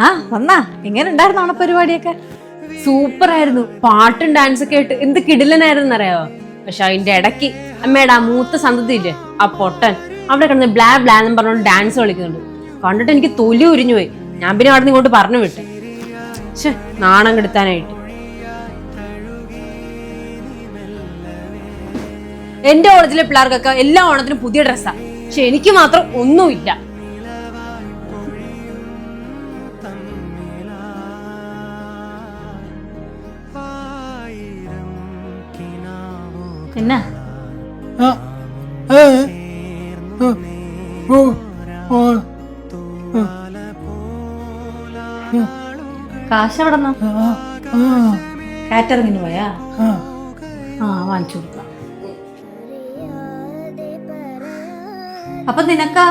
ആ വന്നാ എങ്ങനെ ഉണ്ടായിരുന്നു ഓണപരിപാടിയൊക്കെ? സൂപ്പർ ആയിരുന്നു. പാട്ടും ഡാൻസൊക്കെ ആയിട്ട് എന്ത് കിടിലനായിരുന്നു അറിയാവോ. പക്ഷെ അതിന്റെ ഇടയ്ക്ക് അമ്മയുടെ ആ മൂത്ത സന്തതിയില്ലേ, ആ പൊട്ടൻ അവിടെ കിടന്ന് ബ്ലാ ബ്ലാ എന്നും പറഞ്ഞോണ്ട് ഡാൻസ് കളിക്കുന്നുണ്ട്. കണ്ടിട്ട് എനിക്ക് തൊലി ഉരിഞ്ഞു പോയി. ഞാൻ പിന്നെ അവിടെ നിന്ന് ഇങ്ങോട്ട് പറഞ്ഞു വിട്ടു. പക്ഷെ നാണം കെടുത്താനായിട്ട്. എന്റെ കോളേജിലെ പിള്ളേർക്കൊക്കെ എല്ലാ ഓണത്തിനും പുതിയ ഡ്രസ്സാ, പക്ഷെ എനിക്ക് മാത്രം ഒന്നുമില്ല. എന്നാ കാശ് എവിടെ കാറ്ററിങ്ങിന് പോയാ? ആ വാങ്ങിച്ചു കൊടുക്കാം. അപ്പൊ നിനക്കാ